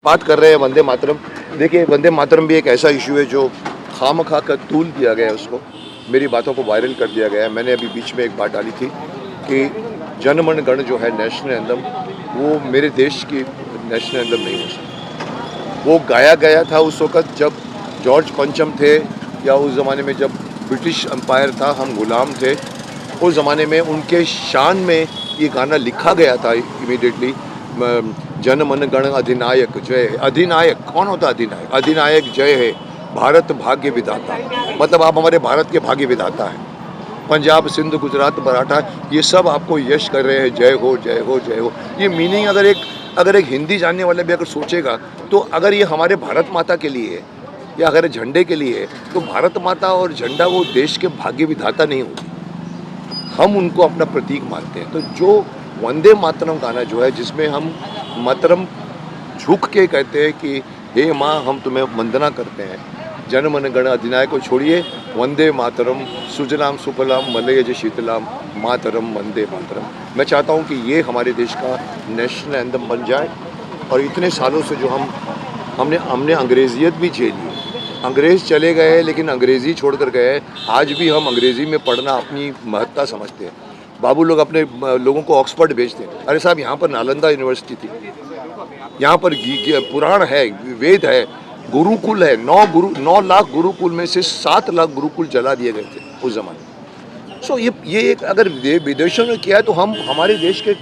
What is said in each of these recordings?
बात कर रहे हैं वंदे मातरम। देखिए, वंदे मातरम भी एक ऐसा इशू है जो खामखा का तूल दिया गया है उसको, मेरी बातों को वायरल कर दिया गया है। मैंने अभी बीच में एक बात डाली थी कि जनगण गण जो है नेशनल एंथम, वो मेरे देश की नेशनल एंथम नहीं हो सकती। वो गाया गया था उस वक़्त जब जॉर्ज पंचम थे, या उस ज़माने में जब ब्रिटिश एम्पायर था, हम गुलाम थे। उस ज़माने में उनके शान में ये गाना लिखा गया था इमीडिएटली। जन मन गण अधिनायक जय है। अधिनायक कौन होता है? अधिनायक अधिनायक जय है, भारत भाग्य विधाता। मतलब आप हमारे भारत के भाग्य विधाता हैं। पंजाब सिंध गुजरात मराठा ये सब आपको यश कर रहे हैं, जय हो जय हो जय हो। ये मीनिंग अगर एक हिंदी जानने वाला भी अगर सोचेगा, तो अगर ये हमारे भारत माता के लिए है या अगर झंडे के लिए है, तो भारत माता और झंडा वो देश के भाग्य विधाता नहीं होगी, हम उनको अपना प्रतीक मानते हैं। तो जो वंदे मातरम गाना जो है, जिसमें हम मातरम झुक के कहते हैं कि हे माँ हम तुम्हें वंदना करते हैं, जन मन गण अधिनायक को छोड़िए, वंदे मातरम सुजलाम सुफलाम मलयज शीतलाम मातरम वंदे मातरम। मैं चाहता हूँ कि ये हमारे देश का नेशनल एंथम बन जाए। और इतने सालों से जो हमने अंग्रेजियत भी झेली, अंग्रेज़ चले गए लेकिन अंग्रेज़ी छोड़ कर गए। आज भी हम अंग्रेज़ी में पढ़ना अपनी महत्ता समझते हैं। बाबू लोग अपने लोगों को ऑक्सफोर्ड भेजते हैं। अरे साहब, यहाँ पर नालंदा यूनिवर्सिटी थी, यहाँ पर पुराण है, वेद है, गुरुकुल है। 9 लाख गुरुकुल में से 7 लाख गुरुकुल जला दिए गए थे उस ज़माने में। सो ये एक अगर विदेशों ने किया है, तो हम हमारे देश के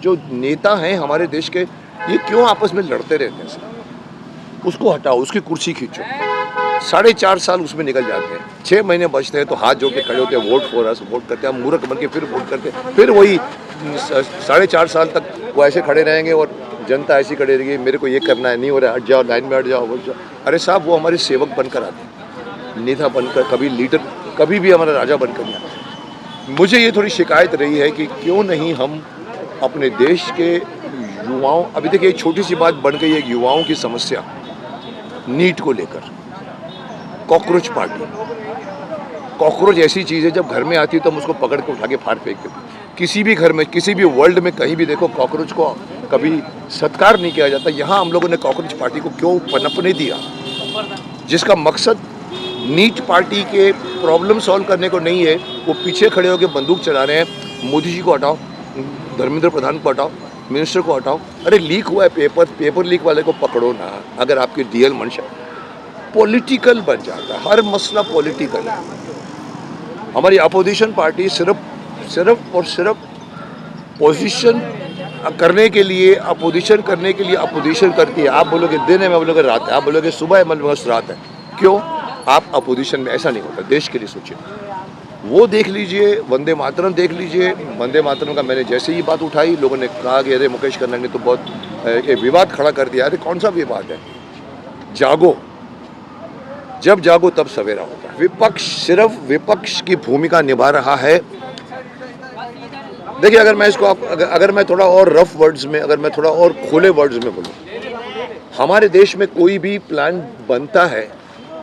जो नेता हैं हमारे देश के, ये क्यों आपस में लड़ते रहते हैं? उसको हटाओ, उसकी कुर्सी खींचो। 4.5 साल उसमें निकल जाते हैं, 6 महीने बचते हैं तो हाथ जोड़ के खड़े होते हैं, वोट फॉर अस, वोट करते हैं। हम मूर्ख बन के फिर वोट करते हैं, फिर वही 4.5 साल तक वो ऐसे खड़े रहेंगे और जनता ऐसी खड़ी रहेगी, मेरे को ये करना है, नहीं हो रहा है, हट जाओ, लाइन में हट जाओ, हट जाओ। अरे साहब, वो हमारे सेवक बनकर आते हैं, नेता बनकर, कभी लीडर, कभी भी हमारा राजा बनकर नहीं आते। मुझे ये थोड़ी शिकायत रही है कि क्यों नहीं हम अपने देश के युवाओं, अभी देखिए एक छोटी सी बात बन गई है युवाओं की समस्या, नीट को लेकर। कॉकरोच पार्टी, कॉकरोच ऐसी चीज़ है, जब घर में आती है तो हम उसको पकड़ के उठा के फाड़ फेंक देते। किसी भी घर में, किसी भी वर्ल्ड में कहीं भी देखो, कॉकरोच को कभी सत्कार नहीं किया जाता। यहाँ हम लोगों ने कॉकरोच पार्टी को क्यों पनपने दिया, जिसका मकसद नीट पार्टी के प्रॉब्लम सॉल्व करने को नहीं है। वो पीछे खड़े होकर बंदूक चला रहे हैं, मोदी जी को हटाओ, धर्मेंद्र प्रधान को हटाओ, मिनिस्टर को हटाओ। अरे लीक हुआ है पेपर लीक वाले को पकड़ो ना, अगर आपकी डीएल मंशा। पॉलिटिकल बन जाता है, हर मसला पॉलिटिकल है। हमारी अपोजिशन पार्टी सिर्फ और सिर्फ पोजीशन करने के लिए, अपोजिशन करने के लिए अपोजिशन करती है। आप बोलोगे दिन है, मैं बोलोगे रात है, आप बोलोगे सुबह है, मैं बोलोगे रात है। क्यों? आप अपोजिशन में, ऐसा नहीं होता। देश के लिए सोचिए। वो देख लीजिए, वंदे मातरम देख लीजिए। वंदे मातरम का मैंने जैसे ही बात उठाई, लोगों ने कहा कि अरे मुकेश खन्ना ने तो बहुत विवाद खड़ा कर दिया। अरे कौन सा विवाद है? जागो, जब जागो तब सवेरा होता है। विपक्ष सिर्फ विपक्ष की भूमिका निभा रहा है। देखिए, अगर मैं थोड़ा और रफ वर्ड्स में, अगर मैं थोड़ा और खुले वर्ड्स में बोलूं, हमारे देश में कोई भी प्लान बनता है,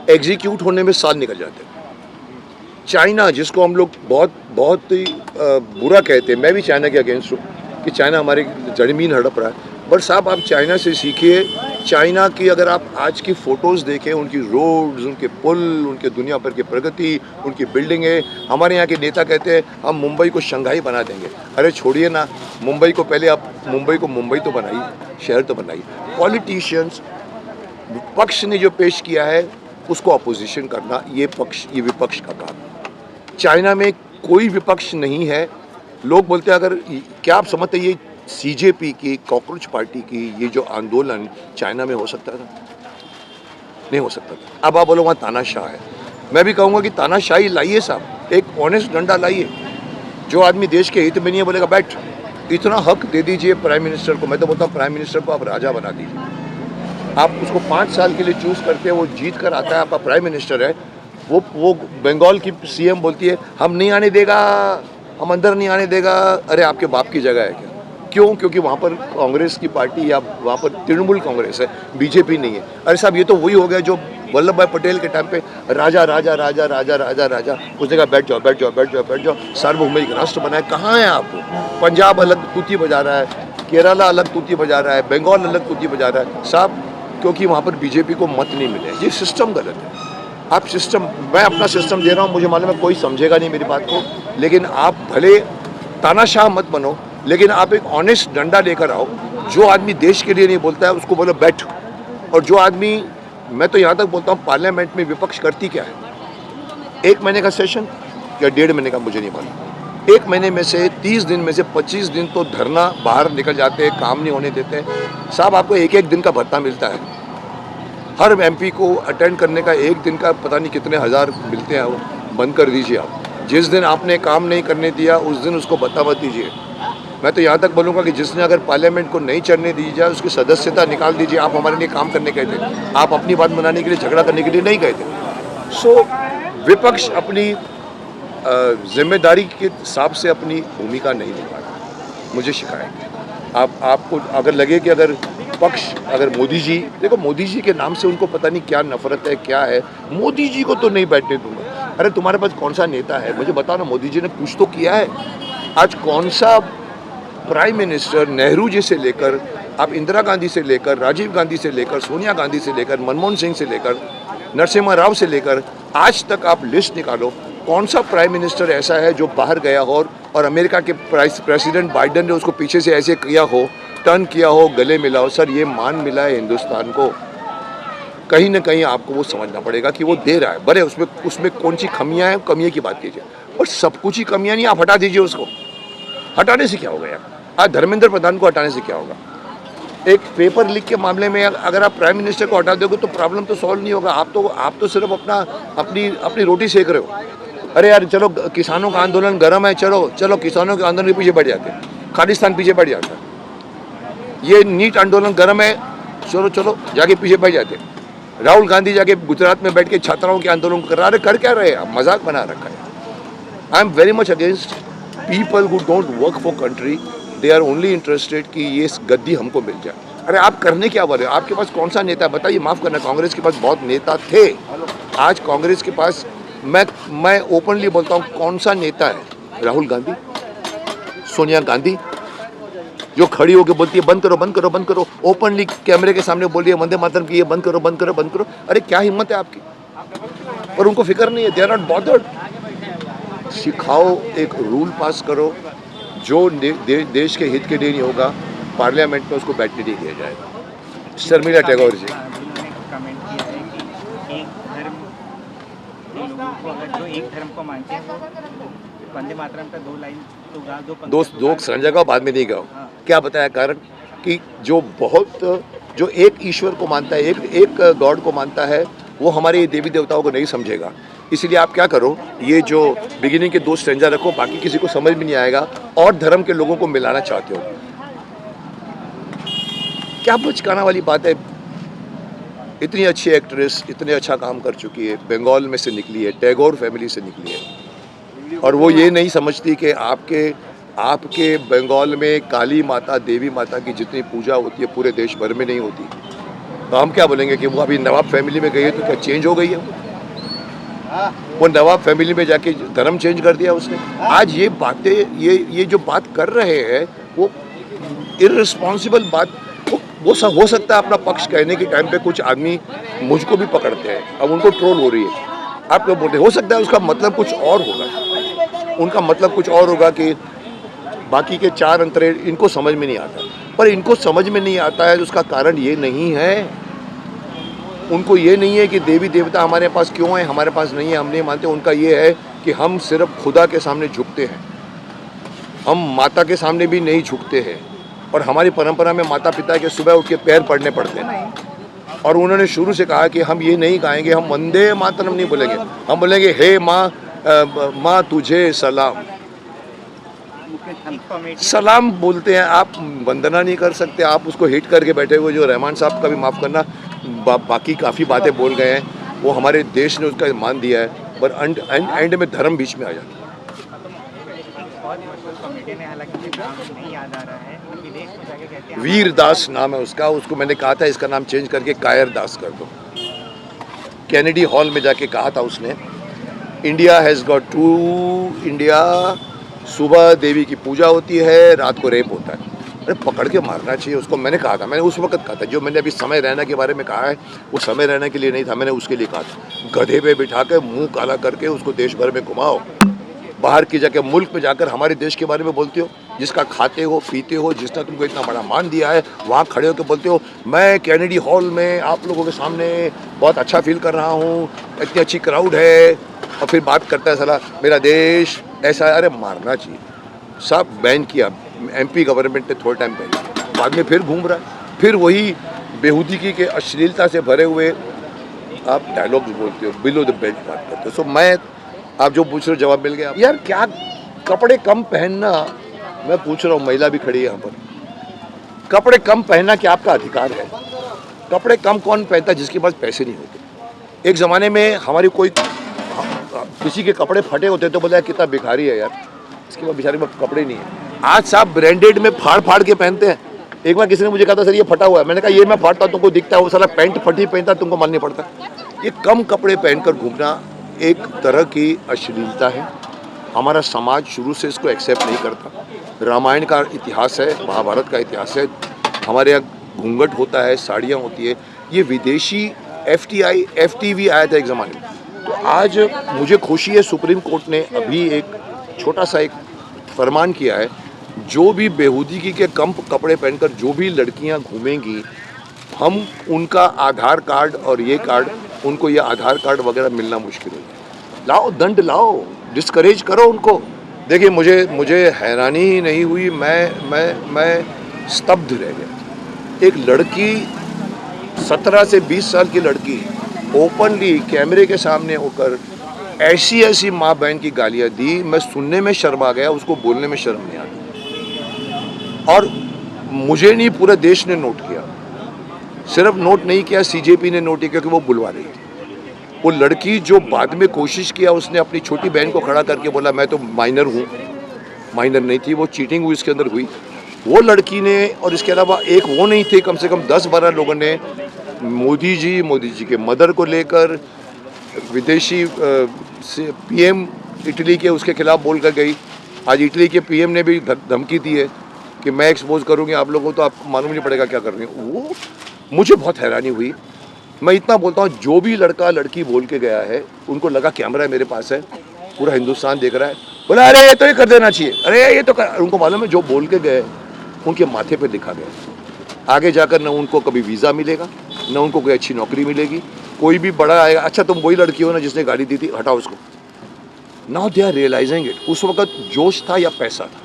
एग्जीक्यूट होने में साल निकल जाते हैं। चाइना, जिसको हम लोग बहुत ही बुरा कहते हैं, मैं भी चाइना के अगेंस्ट हूँ कि चाइना हमारी ज़मीन हड़प रहा है। बट साहब, आप चाइना से सीखिए। चाइना की अगर आप आज की फ़ोटोज़ देखें, उनकी रोड्स, उनके पुल, उनके दुनिया भर की प्रगति, उनकी बिल्डिंगें। हमारे यहाँ के नेता कहते हैं हम मुंबई को शंघाई बना देंगे। अरे छोड़िए ना, मुंबई को पहले आप मुंबई तो बनाइए, शहर तो बनाइए। पॉलिटिशियंस, पक्ष ने जो पेश किया है उसको अपोजिशन करना, ये विपक्ष का काम है। चाइना में कोई विपक्ष नहीं है। लोग बोलते हैं, अगर क्या आप समझते हैं ये सीजेपी की, कॉकरोच पार्टी की ये जो आंदोलन चाइना में हो सकता था? नहीं हो सकता था। अब आप बोलो वहाँ तानाशाह है। मैं भी कहूँगा कि तानाशाही लाइए साहब, एक ऑनेस्ट डंडा लाइए। जो आदमी देश के हित में नहीं है, बोलेगा बैठ, इतना हक दे दीजिए प्राइम मिनिस्टर को। मैं तो बोलता हूँ प्राइम मिनिस्टर को आप राजा बना दीजिए। आप उसको 5 साल के लिए चूज़ करते हैं, वो जीत कर आता है, आपका प्राइम मिनिस्टर है। वो बंगाल की सीएम बोलती है हम नहीं आने देगा, हम अंदर नहीं आने देगा। अरे आपके बाप की जगह है क्या? क्यों? क्योंकि वहाँ पर कांग्रेस की पार्टी, या वहाँ पर तृणमूल कांग्रेस है, बीजेपी नहीं है। अरे साहब, ये तो वही हो गया जो वल्लभ भाई पटेल के टाइम पे राजा राजा राजा राजा राजा राजा, उसने कहा बैठ जाओ बैठ जाओ बैठ जाओ बैठ जाओ, सार्वभौमिक राष्ट्र बनाए। कहाँ है आप? पंजाब अलग तूती बजा रहा है, केरला अलग तूती बजा रहा है, बंगाल अलग तूती बजा रहा है। साहब, क्योंकि वहाँ पर बीजेपी को मत नहीं मिले। ये सिस्टम गलत है। आप सिस्टम, मैं अपना सिस्टम दे रहा हूँ, मुझे मालूम है कोई समझेगा नहीं मेरी बात को, लेकिन आप भले तानाशाह मत बनो, लेकिन आप एक ऑनेस्ट डंडा लेकर आओ। जो आदमी देश के लिए नहीं बोलता है उसको बोलो बैठ, और जो आदमी, मैं तो यहाँ तक बोलता हूँ पार्लियामेंट में विपक्ष करती क्या है, 1 महीने का सेशन या 1.5 महीने का मुझे नहीं मालूम, 1 महीने में से 30 दिन में से 25 दिन तो धरना बाहर निकल जाते हैं, काम नहीं होने देते हैं। साहब आपको 1-1 दिन का भत्ता मिलता है, हर एमपी को अटेंड करने का 1 दिन का पता नहीं कितने हज़ार मिलते हैं, वो बंद कर दीजिए आप। जिस दिन आपने काम नहीं करने दिया उस दिन उसको भत्ता मत दीजिए। मैं तो यहाँ तक बोलूँगा कि जिसने अगर पार्लियामेंट को नहीं चढ़ने दी जाए उसकी सदस्यता निकाल दीजिए। आप हमारे लिए काम करने गए थे, आप अपनी बात मनाने के लिए, झगड़ा करने के लिए नहीं गए थे। सो विपक्ष अपनी जिम्मेदारी के हिसाब से अपनी भूमिका नहीं निभा रहा, मुझे शिकायत है। आपको अगर लगे कि अगर पक्ष, अगर मोदी जी, देखो मोदी जी के नाम से उनको पता नहीं क्या नफरत है, क्या है, मोदी जी को तो नहीं बैठने दूंगा। अरे तुम्हारे पास कौन सा नेता है मुझे बताओ ना, मोदी जी ने कुछ तो किया है? आज कौन सा प्राइम मिनिस्टर, नेहरू जी से लेकर, आप इंदिरा गांधी से लेकर, राजीव गांधी से लेकर, सोनिया गांधी से लेकर, मनमोहन सिंह से लेकर, नरसिम्हा राव से लेकर, आज तक आप लिस्ट निकालो, कौन सा प्राइम मिनिस्टर ऐसा है जो बाहर गया हो और अमेरिका के प्रेसिडेंट बाइडेन ने उसको पीछे से ऐसे किया हो, टर्न किया हो, गले मिला हो? सर ये मान मिला है हिंदुस्तान को, कहीं ना कहीं आपको वो समझना पड़ेगा कि वो दे रहा है। भले उसमें कौन सी कमियां हैं, कमियों की बात कीजिए, और सब कुछ ही कमियां नहीं, आप हटा दीजिए उसको। हटाने से क्या होगा यार? आज धर्मेंद्र प्रधान को हटाने से क्या होगा? एक पेपर लीक के मामले में अगर आप प्राइम मिनिस्टर को हटा दोगे तो प्रॉब्लम तो सॉल्व नहीं होगा। आप तो सिर्फ अपनी रोटी सेक रहे हो। अरे यार चलो किसानों का आंदोलन गर्म है, चलो किसानों के आंदोलन के पीछे बढ़ जाते हैं, खालिस्तान पीछे बढ़ जाता है। ये नीट आंदोलन गर्म है, चलो जाके पीछे बढ़ जाते हैं। राहुल गांधी जाके गुजरात में बैठ के छात्राओं के आंदोलन करा रहे, कर क्या रहे हैं? मजाक बना रखा है। I am very much against people who don't work for country, they are only interested कि ये गद्दी हमको मिल जाए। अरे आप करने क्या वाले हो? आपके पास कौन सा नेता है बताइए? माफ़ करना, कांग्रेस के पास बहुत नेता थे, आज कांग्रेस के पास, मैं ओपनली बोलता हूँ, कौन सा नेता है? राहुल गांधी, सोनिया गांधी, जो खड़ी होकर बोलती है बंद करो बंद करो बंद करो, ओपनली कैमरे के सामने बोल रही है वंदे मातरम की, ये बंद करो बंद करो बंद करो। अरे क्या हिम्मत है आपकी? और उनको फिक्र नहीं है, दे आर नॉट बॉदर्ड। सिखाओ, एक रूल पास करो, जो देश के हित के लिए नहीं होगा पार्लियामेंट में उसको बैठने नहीं दिया जाएगा। शर्मिला टैगोर जी कमेंट किया है कि एक धर्म के लोगों को, अगर जो एक धर्म को मानते हैं वो वंदे मातरम का 2 लाइन तो गा दो संजय का बाद में नहीं गाओ। क्या बताया कारण? कि जो एक ईश्वर को मानता है, एक गॉड को मानता है, वो हमारे देवी देवताओं को नहीं समझेगा। इसलिए आप क्या करो, ये जो बिगिनिंग के 2 स्टैंजा रखो, बाकी किसी को समझ भी नहीं आएगा, और धर्म के लोगों को मिलाना चाहते हो। क्या बचकाना वाली बात है? इतनी अच्छी एक्ट्रेस, इतने अच्छा काम कर चुकी है, बंगाल में से निकली है, टैगोर फैमिली से निकली है, और वो ये नहीं समझती कि आपके बंगाल में काली माता, देवी माता की जितनी पूजा होती है पूरे देश भर में नहीं होती। तो हम क्या बोलेंगे कि वो अभी नवाब फैमिली में गई है तो क्या चेंज हो गई है? वो नवाब फैमिली में जाके धर्म चेंज कर दिया उसने। आज ये बातें, ये जो बात कर रहे हैं वो इररिस्पॉन्सिबल बात, वो हो सकता है अपना पक्ष कहने के टाइम पे कुछ आदमी मुझको भी पकड़ते हैं, अब उनको ट्रोल हो रही है, आप क्या बोलते हैं? हो सकता है उसका मतलब कुछ और होगा, उनका मतलब कुछ और होगा कि बाकी के 4 अंतरे इनको समझ में नहीं आता। पर इनको समझ में नहीं आता है, उसका कारण ये नहीं है, उनको ये नहीं है कि देवी देवता हमारे पास क्यों है, हमारे पास नहीं है, हम नहीं मानते। उनका ये है कि हम सिर्फ खुदा के सामने झुकते हैं, हम माता के सामने भी नहीं झुकते हैं। और हमारी परंपरा में माता पिता के सुबह उठ के पैर पड़ने पड़ते हैं, और उन्होंने शुरू से कहा कि हम ये नहीं गाएंगे, हम वंदे मातरम नहीं बोलेंगे, हम बोलेंगे हे माँ तुझे सलाम। सलाम बोलते हैं, आप वंदना नहीं कर सकते। आप उसको हिट करके बैठे हुए जो रहमान साहब का भी माफ़ करना, बाकी काफ़ी बातें बोल गए हैं, वो हमारे देश ने उसका मान दिया है, पर एंड में धर्म बीच में आ जाता है। वीर दास नाम है उसका, उसको मैंने कहा था इसका नाम चेंज करके कायर दास कर दो। कैनेडी हॉल में जाके कहा था उसने, India has got to India, सुबह देवी की पूजा होती है, रात को रेप होता है। अरे पकड़ के मारना चाहिए उसको। मैंने कहा था, मैंने उस वक्त कहा था, जो मैंने अभी समय रैना के बारे में कहा है वो समय रैना के लिए नहीं था, मैंने उसके लिए कहा था। गधे पे बिठा के मुंह काला करके उसको देश भर में घुमाओ, बाहर की जाके मुल्क में जाकर हमारे देश के बारे में बोलते हो, जिसका खाते हो पीते हो, जिसने तुमको इतना बड़ा मान दिया है, वहाँ खड़े होकर बोलते हो मैं कैनेडी हॉल में आप लोगों के सामने बहुत अच्छा फील कर रहा हूँ, इतनी अच्छी क्राउड है, और फिर बात करता है साला मेरा देश ऐसा है। अरे मारना चाहिए। सब बैन किया, एमपी गवर्नमेंट ने थोड़ा टाइम बैन किया, बाद में फिर घूम रहा है, फिर वही बेहूदगी के अश्लीलता से भरे हुए आप डायलॉग्स बोलते हो, बिलो द बेल्ट बात करते हो। सो मैं, आप जो पूछ रहे हो जवाब मिल गया यार। क्या कपड़े कम पहनना, मैं पूछ रहा हूँ, महिला भी खड़ी है यहाँ पर, कपड़े कम पहनना क्या आपका अधिकार है? कपड़े कम कौन पहनता है? जिसके पास पैसे नहीं होते। एक ज़माने में हमारी कोई किसी के कपड़े फटे होते तो बोला कितना भिखारी है यार, इसके पास बेचारे में कपड़े नहीं है। आज साहब ब्रांडेड में फाड़ फाड़ के पहनते हैं। एक बार किसी ने मुझे कहा था सर ये फटा हुआ है, मैंने कहा ये मैं फाड़ता हूँ तुमको दिखता है, वो साला पैंट फटी पहनता तुमको माननी पड़ता। ये कम कपड़े पहनकर घूमना एक तरह की अश्लीलता है। हमारा समाज शुरू से इसको एक्सेप्ट नहीं करता। रामायण का इतिहास है, महाभारत का इतिहास है, हमारे यहाँ घूंघट होता है, साड़ियाँ होती है। ये विदेशी FTI FTV आया था एक ज़माने में। तो आज मुझे खुशी है सुप्रीम कोर्ट ने अभी एक छोटा सा एक फरमान किया है, जो भी बेहूदगी के कम कपड़े पहनकर जो भी लड़कियां घूमेंगी, हम उनका आधार कार्ड और ये कार्ड, उनको ये आधार कार्ड वगैरह मिलना मुश्किल है। लाओ, दंड लाओ, डिस्करेज करो उनको। देखिए मुझे हैरानी ही नहीं हुई, मैं स्तब्ध रह गया। एक लड़की 17 से 20 साल की लड़की ओपनली कैमरे के सामने होकर ऐसी माँ बहन की गालियाँ दी, मैं सुनने में शर्मा गया, उसको बोलने में शर्म नहीं आई। और मुझे नहीं, पूरे देश ने नोट किया। सिर्फ नोट नहीं किया, CJP ने नोट किया, क्योंकि वो बुलवा रही थी। वो लड़की जो बाद में कोशिश किया, उसने अपनी छोटी बहन को खड़ा करके बोला मैं तो माइनर हूँ, माइनर नहीं थी वो, चीटिंग हुई इसके अंदर हुई। वो लड़की ने, और इसके अलावा एक वो नहीं थे, कम से कम 10-12 लोगों ने मोदी जी के मदर को लेकर विदेशी PM इटली के उसके खिलाफ बोल कर गई। आज इटली के PM ने भी धमकी दी है कि मैं एक्सपोज करूँगी आप लोगों को, तो आपको मालूम नहीं पड़ेगा क्या कर रही हूँ। वो मुझे बहुत हैरानी हुई। मैं इतना बोलता हूँ, जो भी लड़का लड़की बोल के गया है, उनको लगा कैमरा मेरे पास है, पूरा हिंदुस्तान देख रहा है, बोला अरे ये तो ये कर देना चाहिए, अरे ये तो कर। उनको मालूम है जो बोल के गए उनके माथे पे लिखा गया। आगे जाकर न उनको कभी वीज़ा मिलेगा, न उनको कोई अच्छी नौकरी मिलेगी। कोई भी बड़ा आएगा, अच्छा तुम वही लड़की हो ना जिसने गाली दी थी, हटाओ उसको। Now they are realising it. उस वक्त जोश था या पैसा था?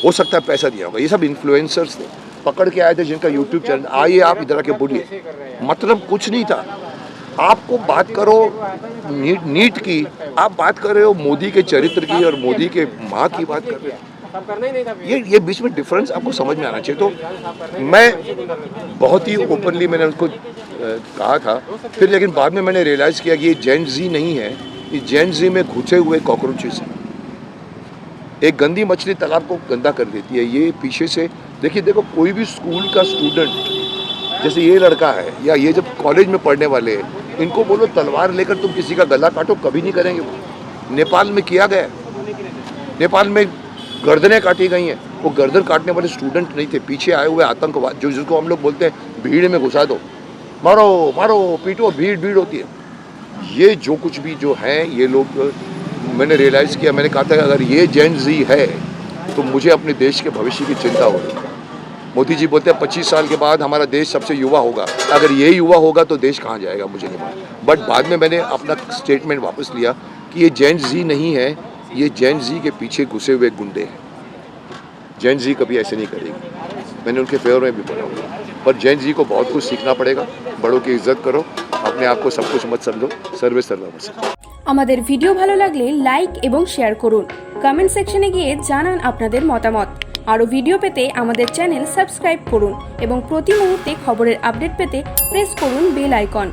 हो सकता है पैसा दिया होगा। ये सब इन्फ्लुएंसर्स थे, पकड़ के आए थे जिनका यूट्यूब चैनल, आइए आप इधर आके बोलिए। मतलब कुछ नहीं था। आपको बात करो नीट की, आप बात कर रहे हो मोदी के चरित्र की और मोदी के माँ की बात कर रहे हो। ये बीच में डिफरेंस आपको समझ में आना चाहिए। तो मैं बहुत ही ओपनली मैंने उसको कहा था, फिर लेकिन बाद में मैंने रियलाइज़ किया कि ये जेन ज़ी नहीं है, ये जेन ज़ी में घुसे हुए कॉकरोचेस हैं। एक गंदी मछली तालाब को गंदा कर देती है। ये पीछे से देखो कोई भी स्कूल का स्टूडेंट, जैसे ये लड़का है या ये जब कॉलेज में पढ़ने वाले हैं, इनको बोलो तलवार लेकर तुम किसी का गला काटो, कभी नहीं करेंगे वो। नेपाल में किया गया, नेपाल में गर्दनें काटी गई हैं। वो गर्दन काटने वाले स्टूडेंट नहीं थे, पीछे आए हुए आतंकवाद, जो जिसको हम लोग बोलते हैं भीड़ में घुसा दो, मारो मारो पीटो, भीड़ होती है। ये जो कुछ भी जो है ये लोग, मैंने रियलाइज़ किया, मैंने कहा था कि अगर ये जेन ज़ी है तो मुझे अपने देश के भविष्य की चिंता हो रही है। मोदी जी बोलते हैं 25 साल के बाद हमारा देश सबसे युवा होगा। अगर ये युवा होगा तो देश कहाँ जाएगा मुझे नहीं मालूम। बट बाद में मैंने अपना स्टेटमेंट वापस लिया कि ये जेन ज़ी नहीं है, ये जेन ज़ी के पीछे घुसे हुए गुंडे हैं। जेन ज़ी कभी ऐसे नहीं करेगी। मैंने उनके फेवर में भी बोला होगा, पर जेन ज़ी को बहुत कुछ सीखना पड़ेगा। बड़ों की इज्जत करो, अपने आप को सब कुछ मत समझो, सर्वे सर्वोपरि। আমাদের ভিডিও ভালো লাগলে লাইক এবং শেয়ার করুন। কমেন্ট সেকশনে গিয়ে জানান আপনাদের মতামত। আরও ভিডিও পেতে আমাদের চ্যানেল সাবস্ক্রাইব করুন এবং প্রতি মুহূর্তে খবরের আপডেট পেতে প্রেস করুন বেল আইকন।